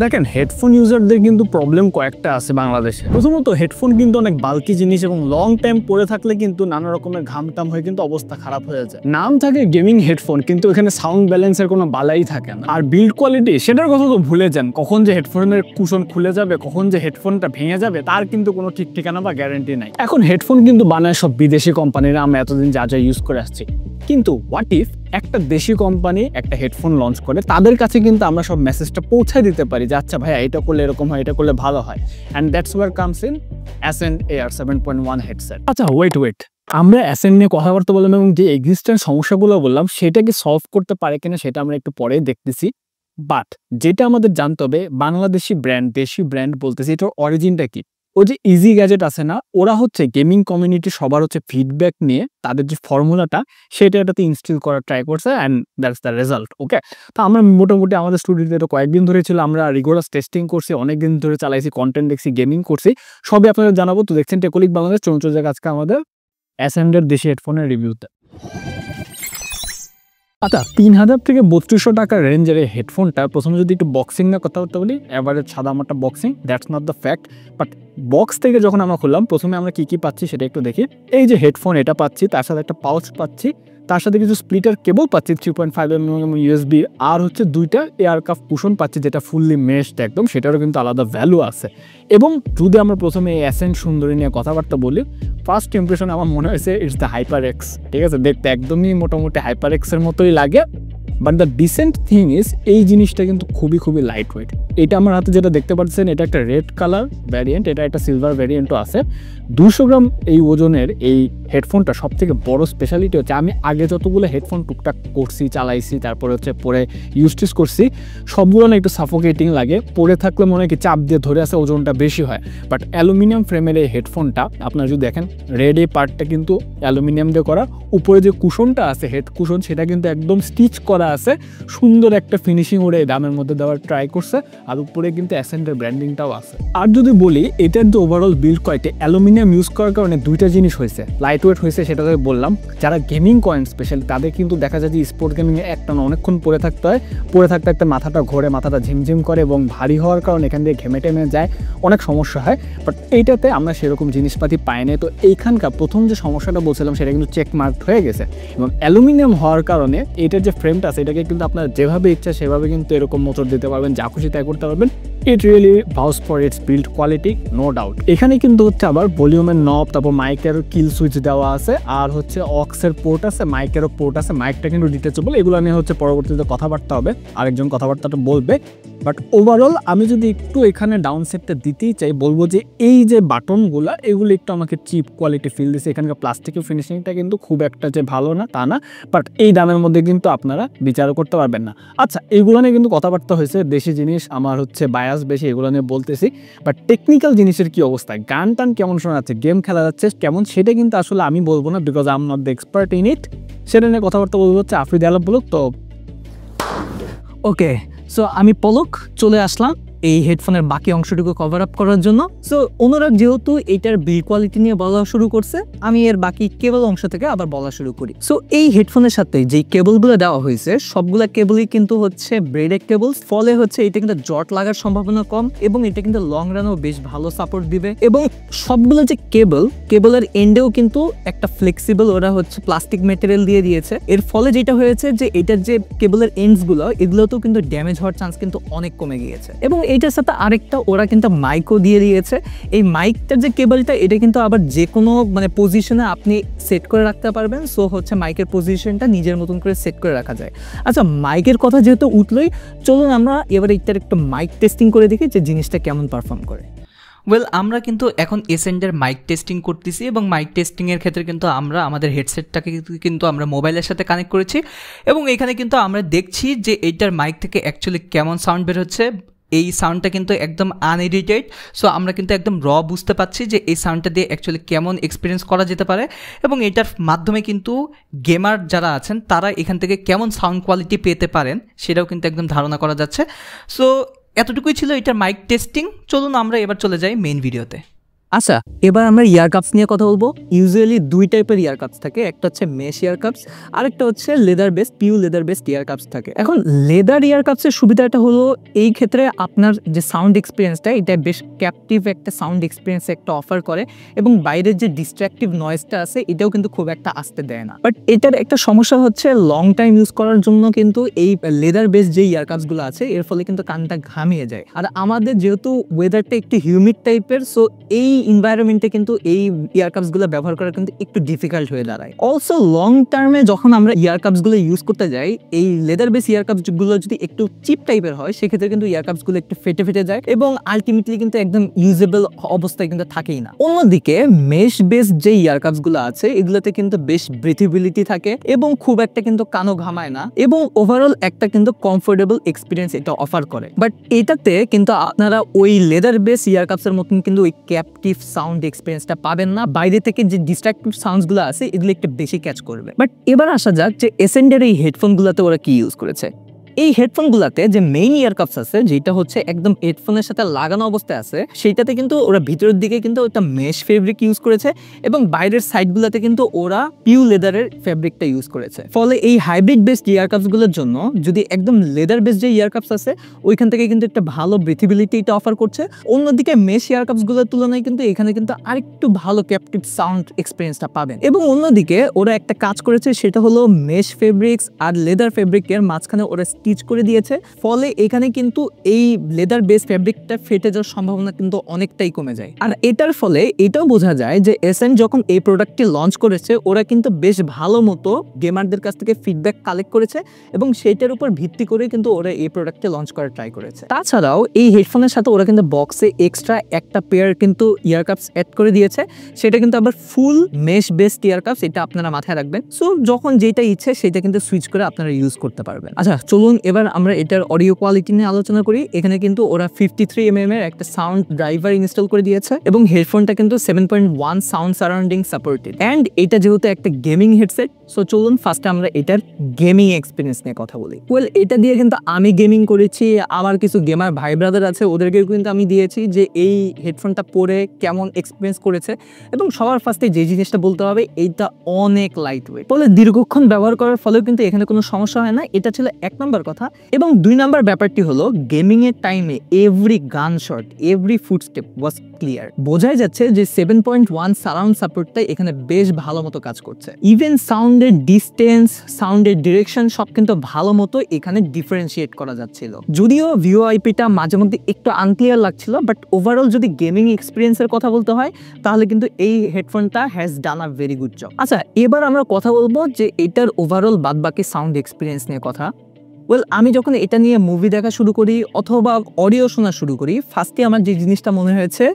দেখেন হেডফোন ইউজারদের কিন্তু প্রবলেম কয়েকটা আছে বাংলাদেশে। প্রথমত হেডফোন কিন্তু অনেক বাল্কি জিনিস এবং লং টাইম পরে থাকলে কিন্তু নানা রকমের ঘামটাম হয়ে কিন্তু অবস্থা খারাপ হয়ে যায়। নাম থাকে গেমিং হেডফোন, কিন্তু এখানে সাউন্ড ব্যালেন্সের কোনো বালাই থাকে না। আর বিল্ড কোয়ালিটি সেটার কথা তো ভুলে যান, কখন যে হেডফোনের কুশন খুলে যাবে, কখন যে হেডফোনটা ভেঙে যাবে তার কিন্তু কোনো ঠিক ঠিকানা বা গ্যারান্টি নাই। এখন হেডফোন কিন্তু বানায় সব বিদেশি কোম্পানিরা, আমরা এতদিন যা যা ইউজ করে আসছি। কিন্তু হোয়াট ইফ একটা দেশি কোম্পানি একটা হেডফোন লঞ্চ করে, তাদের কাছে কিন্তু আমরা সব মেসেজটা পৌঁছায় দিতে পারি যে আচ্ছা ভাইয়া এটা করলে এরকম হয়, এটা করলে ভালো হয়। And that's where comes in Ascend AR 7.1 headset. আচ্ছা ওয়েট, আমরা অ্যাসেন্ড নিয়ে কথাবার্তা বললাম এবং যে এক্সিস্টেন্ট সমস্যাগুলো বললাম সেটাকে সলভ করতে পারে কিনা সেটা আমরা একটু পরে দেখতেছি। বাট যেটা আমাদের জানতে হবে, বাংলাদেশি ব্র্যান্ড, দেশি ব্র্যান্ড বলতেছি, এটার অরিজিনটা কি? ও যে ইজি গ্যাজেট আছে না, ওরা হচ্ছে গেমিং কমিউনিটি সবার হচ্ছে ফিডব্যাক নিয়ে তাদের যে ফর্মুলাটা সেটা এটাতে ইনস্টল করার ট্রাই করছে, অ্যান্ড দ্যাটস দ্য রেজাল্ট। ওকে, তো আমরা মোটামুটি আমাদের স্টুডিওতে কয়েকদিন ধরে ছিল, আমরা রিগোরাস টেস্টিং করছি, অনেকদিন ধরে চালাইছি, কন্টেন্ট দেখছি, গেমিং করছি, সবই আপনাদের জানাবো। তো দেখছেন টেকনিক বাংলাদেশ, চলুন চলে যাক আজকে আমাদের অ্যাসেন্ডের দেশি হেডফোনের রিভিউতে। আচ্ছা 3000 থেকে 3200 টাকার রেঞ্জের এই হেডফোনটা প্রথমে যদি একটু বক্সিং না কথা বলি, এভারেজ সাদা মাটা boxing, that's not the fact. But box থেকে যখন আমরা খুললাম প্রথমে আমরা কি পাচ্ছি সেটা একটু দেখি। এই যে হেডফোন এটা পাচ্ছি, তার সাথে একটা পাউচ পাচ্ছি, তার সাথে কিছু স্প্লিটার কেবল পাচ্ছি 3.5mm USB, আর হচ্ছে দুইটা এয়ার কাফ কুশন পাচ্ছি যেটা ফুললি মেশড একদম, সেটারও কিন্তু আলাদা ভ্যালু আছে। এবং যদি আমরা প্রথমে এই অ্যাসেন্ড সুন্দরী নিয়ে কথাবার্তা বলি, ফার্স্ট ইমপ্রেশন আমার মনে হয়েছে ইটস দ্য HyperX। ঠিক আছে, দেখতে একদমই মোটামুটি HyperX এর মতোই লাগে। But the decent thing is এই জিনিসটা কিন্তু খুবই লাইট ওয়েট। এটা আমার হাতে যেটা দেখতে পাচ্ছেন এটা একটা রেড কালার ভ্যারিয়েন্ট, এটা একটা সিলভার ভ্যারিয়েন্টও আছে। 200 গ্রাম এই ওজনের এই হেডফোনটা সব থেকে বড় স্পেশালিটি হচ্ছে, আমি আগে যতগুলো হেডফোন টুকটাক করছি, চালাইছি, তারপরে হচ্ছে পরে ইউজ করছি, সবগুলো না একটু সাফোকেটিং লাগে, পরে থাকলে মনে হয় কি চাপ দিয়ে ধরে আসে, ওজনটা বেশি হয়। বাট অ্যালুমিনিয়াম ফ্রেমের এই হেডফোনটা আপনারা যদি দেখেন, রেড এই পার্টটা কিন্তু অ্যালুমিনিয়াম দিয়ে করা, উপরে যে কুশনটা আছে হেড কুশন সেটা কিন্তু একদম স্টিচ করা আছে, সুন্দর একটা ফিনিশিং ওরা এই দামের মধ্যে দেওয়ার ট্রাই করছে, আর উপরে কিন্তু অ্যাসেন্ডের ব্র্যান্ডিংটাও আছে। আর যদি বলি এটার যে overall build quality, aluminium use করার কারণে দুইটা জিনিস হয়েছে, লাইট ওয়েট হয়েছে, সেটা তো বললাম। যারা গেমিং করেন স্পেশালি তাদের কিন্তু দেখা যায় যে স্পোর্ট গেমিংয়ে একটা অনেকক্ষণ পরে থাকতে হয়, পরে থাকতে একটা মাথাটা ঘোরে, মাথাটা ঝিমঝিম করে এবং ভারী হওয়ার কারণে এখান দিয়ে ঘেমে টেমে যায়, অনেক সমস্যা হয়। বাট এইটাতে আমরা সেরকম জিনিসপাতি পাই না। তো এইখানকার প্রথম যে সমস্যাটা বলছিলাম সেটা কিন্তু চেক মার্ক হয়ে গেছে, এবং অ্যালুমিনিয়াম হওয়ার কারণে এটার যে ফ্রেমটা আছে এটাকে কিন্তু আপনারা যেভাবে ইচ্ছা সেভাবে কিন্তু এরকম মোটর দিতে পারবেন, যা খুশি তাই করতে পারবেন। It really wows for its build quality, no doubt. এখানে কিন্তু হচ্ছে আবার ভলিউমের নব, তারপর মাইকের কিল সুইচ দেওয়া আছে, আর হচ্ছে অক্সের পোর্ট আছে, মাইকেরও পোর্ট আছে, মাইকটা কিন্তু ডিটেচেবল। এগুলো নিয়ে হচ্ছে পরবর্তীতে কথাবার্তা হবে, আরেকজন কথাবার্তাটা বলবে। বাট ওভারঅল আমি যদি একটু এখানে ডাউন সেটটা দিতেই চাই, বলবো যে এই যে বাটনগুলো এগুলো একটু আমাকে চিপ কোয়ালিটি ফিল দিচ্ছে। এখানকার প্লাস্টিকের ফিনিশিংটা কিন্তু খুব একটা যে ভালো না তা না, বাট এই দামের মধ্যে কিন্তু আপনারা বিচারও করতে পারবেন না। আচ্ছা এগুলো নিয়ে কিন্তু কথাবার্তা হয়েছে, দেশি জিনিস, আমার হচ্ছে বায়াস বেশি, এগুলো নিয়ে বলতেছি। বাট টেকনিক্যাল জিনিসের কি অবস্থা, গান টান কেমন শোনা যাচ্ছে, গেম খেলা যাচ্ছে কেমন, সেটা কিন্তু আসলে আমি বলবো না, because I am not the expert in it. সেটা নিয়ে কথাবার্তা বলবো হচ্ছে আফ্রিদি আলম বলুক। তো ওকে, সো আমি পলক চলে আসলাম এই হেডফোনের বাকি অংশটুকু কভার আপ করার জন্য। সো অনুরাগ যেহেতু এইটার বিল্ড কোয়ালিটি নিয়ে বলা শুরু করছে, আমি এর বাকি কেবল অংশ থেকে আবার বলা শুরু করি। সো এই হেডফোনের সাথে যেই কেবলগুলো দেওয়া হয়েছে সবগুলা কেবলই কিন্তু হচ্ছে ব্রেডেড কেবল, ফলে হচ্ছে এটা কিন্তু জট লাগার সম্ভাবনা কম, এবং এটা কিন্তু লং রানেও বেশ ভালো সাপোর্ট দিবে। এবং সবগুলো যে কেবলের এন্ডেও কিন্তু একটা ফ্লেক্সিবল ওরা হচ্ছে প্লাস্টিক মেটেরিয়াল দিয়ে দিয়েছে। এর ফলে যেটা হয়েছে যে এটার যে কেবলের এন্ডস গুলো এগুলোতেও কিন্তু ড্যামেজ হওয়ার চান্স কিন্তু অনেক কমে গিয়েছে। এবং এইটার সাথে আরেকটা ওরা কিন্তু মাইকও দিয়ে দিয়েছে। এই মাইকটার যে কেবলটা এটা কিন্তু আবার যে কোনো মানে পজিশনে আপনি সেট করে রাখতে পারবেন। সো হচ্ছে মাইকের পজিশনটা নিজের মতন করে সেট করে রাখা যায়। আচ্ছা মাইকের কথা যেহেতু উঠলোই, চলুন আমরা এবার এইটার একটু মাইক টেস্টিং করে দেখি যে জিনিসটা কেমন পারফর্ম করে। ওয়েল আমরা কিন্তু এখন এসেন্ডের মাইক টেস্টিং করতেছি, এবং মাইক টেস্টিংয়ের ক্ষেত্রে কিন্তু আমরা আমাদের হেডসেটটাকে কিন্তু আমরা মোবাইলের সাথে কানেক্ট করেছি, এবং এখানে কিন্তু আমরা দেখছি যে এইটার মাইক থেকে অ্যাকচুয়ালি কেমন সাউন্ড বের হচ্ছে। এই সাউন্ডটা কিন্তু একদম আনএডিটেড, সো আমরা কিন্তু একদম র বুঝতে পারছি যে এই সাউন্ডটা দিয়ে অ্যাকচুয়ালি কেমন এক্সপিরিয়েন্স করা যেতে পারে, এবং এটার মাধ্যমে কিন্তু গেমার যারা আছেন তারা এখান থেকে কেমন সাউন্ড কোয়ালিটি পেতে পারেন সেটাও কিন্তু একদম ধারণা করা যাচ্ছে। সো এতটুকুই ছিল এটার মাইক টেস্টিং। চলুন আমরা এবার চলে যাই মেইন ভিডিওতে। আচ্ছা, এবার আমরা ইয়ারকাপস নিয়ে কথা বলবো। ইউজুয়ালি দুই টাইপের ইয়ারকাপস থাকে, একটা হচ্ছে মেশ ইয়ারকাপস, আরেকটা হচ্ছে leather based, pure leather based earcups থাকে। এখন লেদার ইয়ারকাপসের সুবিধাটা হলো এই ক্ষেত্রে আপনার যে সাউন্ড এক্সপিরিয়েন্সটা, এটা বেশ ক্যাপটিভ একটা সাউন্ড এক্সপিরিয়েন্স একটা অফার করে, এবং বাইরের যে ডিস্ট্রাকটিভ নয়েজটা আছে এটাও কিন্তু খুব একটা আসতে দেয় না। বাট এটার একটা সমস্যা হচ্ছে লং টাইম ইউজ করার জন্য কিন্তু এই লেদার বেসড যে ইয়ারকাপসগুলো আছে এর ফলে কিন্তু কানটা ঘামিয়ে যায়। আর আমাদের যেহেতু ওয়েদারটা একটু হিউমিড টাইপের, সো এই এনভায়রনমেন্টে কিন্তু এই ইয়ারকাপসগুলো ব্যবহার করা কিন্তু একটু ডিফিকাল্ট হয়ে দাঁড়ায়। অলসো লং টার্মে যখন আমরা ইয়ারকাপসগুলো ইউজ করতে যাই, এই লেদার বেস ইয়ারকাপসগুলো যদি একটু চিপ টাইপের হয় সেক্ষেত্রে কিন্তু ইয়ারকাপসগুলো একটু ফেটে যায় এবং আলটিমেটলি কিন্তু একদম ইউজেবল অবস্থায় কিন্তু থাকেই না। অন্যদিকে মেশ বেসড যে ইয়ারকাপসগুলো আছে এগুলোতে কিন্তু বেশ ব্রিথেবিলিটি থাকে এবং খুব একটা কিন্তু কানও ঘামায় না, এবং ওভারঅল একটা কিন্তু কমফোর্টেবল এক্সপিরিয়েন্স এটা অফার করে। বাট এটাতে কিন্তু আপনারা ওই লেদার বেস ইয়ারকাপসের মতন কিন্তু ওই ক্যাপটিভ সাউন্ড এক্সপিরিয়েন্সটা পাবেন না। বাইরে থেকে যে ডিস্ট্রাকটিভ সাউন্ডসগুলো আছে এগুলো একটু বেশি ক্যাচ করবে। বাট এবার আসা যাক যে এসেন্ডের এই হেডফোনগুলোতে ওরা কি ইউজ করেছে। এই হেডফোনগুলোতে যে মেইন ইয়ারকাপস আছে, যেটা হচ্ছে একদম হেডফোনের সাথে লাগানো অবস্থায় আছে, সেইটাতে কিন্তু ওরা ভিতরের দিকে কিন্তু একটা মেশ ফেব্রিক ইউজ করেছে এবং বাইরের সাইডগুলোতে কিন্তু ওরা পিউ লেদারের ফেব্রিকটা ইউজ করেছে। ফলে এই হাইব্রিড বেসড ইয়ারকাপসগুলোর জন্য যদি একদম লেদার বেসড যে ইয়ারকাপস আছে ওইখান থেকে কিন্তু একটা ভালো ব্রিথেবিলিটি এটা অফার করছে। অন্যদিকে মেশ ইয়ারকাপসগুলোর তুলনায় কিন্তু এখানে কিন্তু আরেকটু ভালো ক্যাপটিভ সাউন্ড এক্সপিরিয়েন্সটা পাবেন। এবং অন্যদিকে ওরা একটা কাজ করেছে, সেটা হলো মেশ ফেব্রিক্স আর লেদার ফেব্রিকের মাঝখানে ওরা স্টিচ করে দিয়েছে। ফলে এখানে কিন্তু এই লেদার বেস ফেব্রিকটা ফেটে যাওয়ার সম্ভাবনা কিন্তু অনেকটাই কমে যায়। আর এটার ফলে এটাও বোঝা যায় যে এসএন যখন এই প্রোডাক্টটি লঞ্চ করেছে ওরা কিন্তু বেশ ভালো মতো গেমারদের কাছ থেকে ফিডব্যাক কালেক্ট করেছে এবং সেটার উপর ভিত্তি করে কিন্তু ওরা এই প্রোডাক্টটি লঞ্চ করার ট্রাই করেছে। তাছাড়াও এই হেডফোনের সাথে ওরা কিন্তু বক্সে এক্সট্রা একটা পেয়ার কিন্তু ইয়ারকাপস অ্যাড করে দিয়েছে, সেটা কিন্তু আবার ফুল মেশ বেসড ইয়ারকাপস, এটা আপনারা মাথায় রাখবেন। সো যখন যেটা ইচ্ছে সেটা কিন্তু সুইচ করে আপনারা ইউজ করতে পারবেন। আচ্ছা চলুন এবার আমরা এটার অডিও কোয়ালিটি নিয়ে আলোচনা করি। এখানে কিন্তু ওরা 53mm এর একটা সাউন্ড ড্রাইভার ইনস্টল করে দিয়েছে এবং হেডফোনটা কিন্তু 7.1 সাউন্ড সারাউন্ডিং সাপোর্টেড। অ্যান্ড এটা যেহেতু একটা গেমিং হেডসেট, সো চলুন ফার্স্টে আমরা এটার গেমিং এক্সপিরিয়েন্স নিয়ে কথা বলি। ওয়েল, এটা দিয়ে কিন্তু আমি গেমিং করেছি, আমার কিছু গেমার ভাই ব্রাদার আছে ওদেরকেও কিন্তু আমি দিয়েছি যে এই হেডফোনটা পরে কেমন এক্সপিরিয়েন্স করেছে। এবং সবার ফার্স্টে যে জিনিসটা বলতে হবে, এইটা অনেক লাইট ওয়েট, ফলে দীর্ঘক্ষণ ব্যবহার করার ফলেও কিন্তু এখানে কোনো সমস্যা হয় না। এটা ছিল এক নম্বর কথা। এবং দুই নাম্বার ব্যাপারটি হলো গেমিং এর টাইমে এভরি গান শট, এভরি ফুটস্টেপ ওয়াজ ক্লিয়ার। বোঝাই যাচ্ছে যে 7.1 সারাউন্ড সাপোর্টটা এখানে বেশ ভালো মতো কাজ করছে। ইভেন সাউন্ডের ডিস্টেন্স, সাউন্ডের ডিরেকশন সব কিন্তু ভালো মতো এখানে ডিফারেন্সিয়েট করা যাচ্ছিল। যদিও ভিওআইপিটা মাঝে মধ্যে একটু আনক্লিয়ার লাগছিল, বাট ওভারঅল যদি গেমিং এক্সপিরিয়েন্সের কথা বলতে হয় তাহলে কিন্তু এই হেডফোনটা has done a very good job. আচ্ছা এবার আমরা কথা বলবো যে এটার ওভারঅল বাদবাকি সাউন্ড এক্সপিরিয়েন্স নিয়ে কথা। ওয়েল, আমি যখন এটা নিয়ে মুভি দেখা শুরু করি অথবা অডিও শোনা শুরু করি, ফার্স্টে আমার যে জিনিসটা মনে হয়েছে,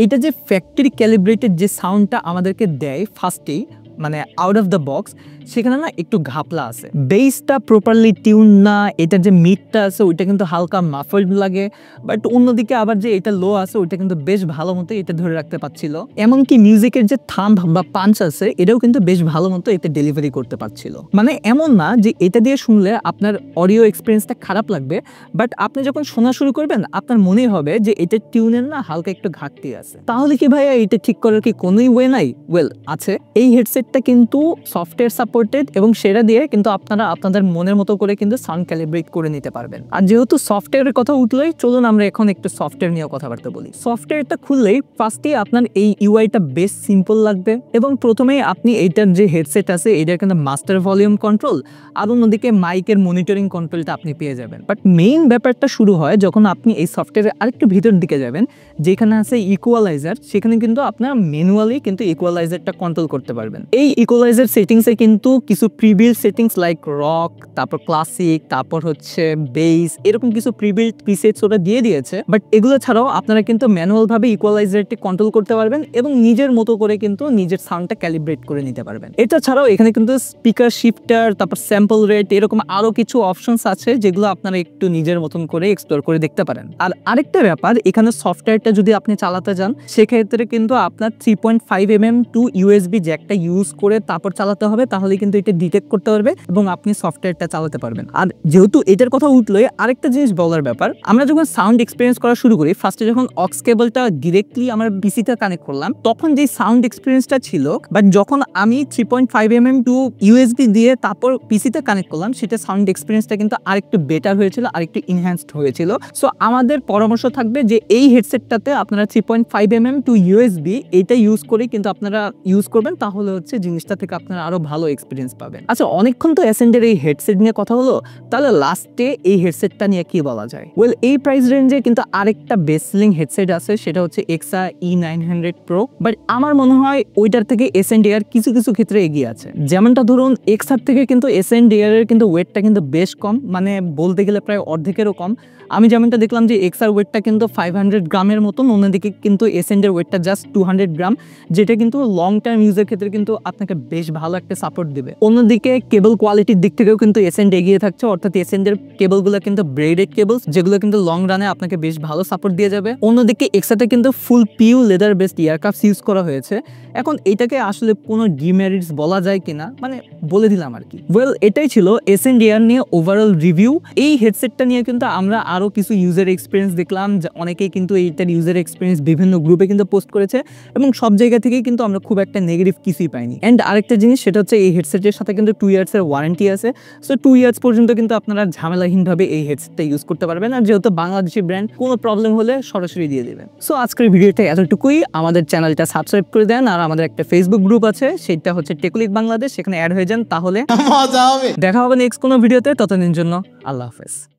এইটা যে ফ্যাক্টরি ক্যালিব্রেটেড যে সাউন্ডটা আমাদেরকে দেয় ফার্স্টেই, মানে আউট অফ দ্য বক্স, সেখানে না একটু ঘাপলা আছে। বেসটা প্রপারলি টিউন না, এটা যে মিডটা আছে ওইটা কিন্তু হালকা মাফলড লাগে। বাট অন্যদিকে আবার যে এটা লো আছে ওইটা কিন্তু বেশ ভালো মতো এটা ধরে রাখতে পারছিল। এমনকি মিউজিকের যে থাম্ব বা পাঞ্চ আছে এটাও কিন্তু বেশ ভালো মতো এতে ডেলিভারি করতে পারছিল। মানে এমন না যে এটা দিয়ে শুনলে আপনার অডিও এক্সপিরিয়েন্সটা খারাপ লাগবে, বাট আপনি যখন শোনা শুরু করবেন আপনার মনেই হবে যে এটা টিউনের না হালকা একটু ঘাটতি আছে। তাহলে কি ভাইয়া এটা ঠিক করার কি কোনোই ওয়ে নাই? ওয়েল আছে। এই হেডসেটটা কিন্তু সফটওয়্যার সাপোর্টেড এবং সেটা দিয়ে কিন্তু আপনারা আপনাদের মনের মতো করে কিন্তু সাউন্ড ক্যালিব্রেট করে নিতে পারবেন। আর যেহেতু সফটওয়্যারের কথা উঠলেই চলুন আমরা এখন একটু সফটওয়্যার নিয়ে কথাবার্তা বলি। সফটওয়্যারটা খুললেই ফার্স্টেই আপনার এই ইউআইটা বেশ সিম্পল লাগবে এবং প্রথমেই আপনি এইটার যে হেডসেট আছে এটার কিন্তু মাস্টার ভলিউম কন্ট্রোল আর অন্যদিকে মাইকের মনিটরিং কন্ট্রোলটা আপনি পেয়ে যাবেন। বাট মেইন ব্যাপারটা শুরু হয় যখন আপনি এই সফটওয়্যারের আরেকটু ভিতর দিকে যাবেন, যেখানে আছে ইকুয়ালাইজার, সেখানে কিন্তু আপনার ম্যানুয়ালি কিন্তু ইকুয়ালাইজারটা কন্ট্রোল করতে পারবেন। এই ইকুয়ালাইজার সেটিংসে কিন্তু কিছু প্রিবিল্ড সেটিংস লাইক রক, তারপর ক্লাসিক, তারপর হচ্ছে বেস, এরকম কিছু প্রিবিল্ড প্রিসেটস ওরা দিয়ে দিয়েছে। বাট এগুলো ছাড়াও আপনারা কিন্তু ম্যানুয়াল ভাবে ইকুয়ালাইজারটি কন্ট্রোল করতে পারবেন এবং নিজের মতো করে কিন্তু নিজের সাউন্ডটা ক্যালিব্রেট করে নিতে পারবেন। এটা ছাড়াও এখানে কিন্তু স্পিকার শিফটার, তারপর স্যাম্পল রেট, এরকম আরো কিছু অপশনস আছে যেগুলো আপনারা একটু নিজের মতন করে এক্সপ্লোর করে দেখতে পারেন। আর আরেকটা ব্যাপার, এখানে সফটওয়্যারটা যদি আপনি চালাতে যান সেক্ষেত্রে কিন্তু আপনার 3.5mm টু ইউএসবি জ্যাকটা ইউজ করে তারপর চালাতে হবে, তাহলে তাহলে কিন্তু এটা ডিটেক্ট করতে পারবে এবং আপনি সফটওয়্যারটা চালাতে পারবেন। আর যেহেতু এটার কথা উঠলোই আরেকটা জিনিস বলার ব্যাপার, আমরা যখন সাউন্ড এক্সপিরিয়েন্স করা শুরু করি, ফার্স্টে যখন অক্স কেবলটা ডিরেক্টলি আমার পিসিতে কানেক্ট করলাম তখন যে সাউন্ড এক্সপিরিয়েন্সটা ছিল, বাট যখন আমি 3.5mm টু ইউএসবি দিয়ে তারপর পিসিতে কানেক্ট করলাম সেটা সাউন্ড এক্সপিরিয়েন্সটা কিন্তু আরেকটু বেটার হয়েছিল, আরেকটু ইনহ্যান্সড হয়েছিল। সো আমাদের পরামর্শ থাকবে যে এই হেডসেটটাতে আপনারা 3.5mm টু ইউএসবি এইটা ইউজ করে কিন্তু আপনারা ইউজ করবেন, তাহলে হচ্ছে জিনিসটা থেকে আপনারা আরো ভালো এক্সপিরিয়েন্স পাবেন। আচ্ছা, অনেকক্ষণ তো এসেন্ডের এই হেডসেট নিয়ে কথা হলো, তাহলে লাস্টে এই হেডসেটটা নিয়ে কি বলা যায়? ওয়েল, এই প্রাইস রেঞ্জে কিন্তু আরেকটা বেস্ট সেলিং হেডসেট আছে, সেটা হচ্ছে এক্সা E900 Pro, বাট আমার মনে হয় ওইটার থেকে এসএনডিআর কিছু কিছু ক্ষেত্রে এগিয়ে আছে। যেমনটা ধরুন এক্সার থেকে কিন্তু এসএনডিআর এর কিন্তু ওয়েটটা কিন্তু বেশ কম, মানে বলতে গেলে প্রায় অর্ধেকেরও কম। আমি যেমনটা দেখলাম যে এক্সার ওয়েটটা কিন্তু 500 গ্রামের মতন, অন্যদিকে কিন্তু এসএনডিআর ওয়েটটা জাস্ট 200 গ্রাম, যেটা কিন্তু লং টার্ম ইউজের ক্ষেত্রে কিন্তু আপনাকে বেশ ভালো একটা সাপোর্ট দিবে। অন্যদিকে কেবল কোয়ালিটির দিক থেকেও কিন্তু এসএনডি এগিয়ে থাকছে, অর্থাৎ এসএনডির কেবলগুলো কিন্তু ব্রেডেড কেবলস, যেগুলো কিন্তু লং রানে আপনাকে বেশ ভালো সাপোর্ট দিয়ে যাবে। অন্যদিকে এক্সাতে কিন্তু ফুল পিউ লেদার বেসড ইয়ারকাপস ইউজ করা হয়েছে। এখন এটাকে আসলে কোনো ডিমেরিটস বলা যায় কিনা, মানে বলে দিলাম আর কি। ওয়েল, এটাই ছিল এসএনডিআর নিয়ে ওভারঅল রিভিউ। এই হেডসেটটা নিয়ে কিন্তু আমরা আরো কিছু ইউজার এক্সপিরিয়েন্স দেখলাম, যে অনেকেই কিন্তু এইটার ইউজার এক্সপিরিয়েন্স বিভিন্ন গ্রুপে কিন্তু পোস্ট করেছে এবং সব জায়গা থেকেই কিন্তু আমরা খুব একটা নেগেটিভ কিছুই পাইনি। এন্ড আরেকটা জিনিস, সেটা হচ্ছে এই হেডসেটের সাথে কিন্তু 2 ইয়ার্সের ওয়ারেন্টি আছে। সো 2 ইয়ার্স পর্যন্ত কিন্তু আপনারা ঝামেলাহীনভাবে এই হেডসেটটা ইউজ করতে পারবেন। আর যেহেতু বাংলাদেশি ব্র্যান্ড, কোনো প্রবলেম হলে সরাসরি দিয়ে দেবেন। সো আজকের ভিডিওটা এতটুকুই। আমাদের চ্যানেলটা সাবস্ক্রাইব করে দেন, আর আমাদের একটা ফেসবুক গ্রুপ আছে, সেটা হচ্ছে টেকলিক বাংলাদেশ, সেখানে অ্যাড হয়ে যান, তাহলে মজা হবে। দেখা হবে নেক্সট কোনো ভিডিওতে। ততদিনের জন্য আল্লাহ হাফেজ।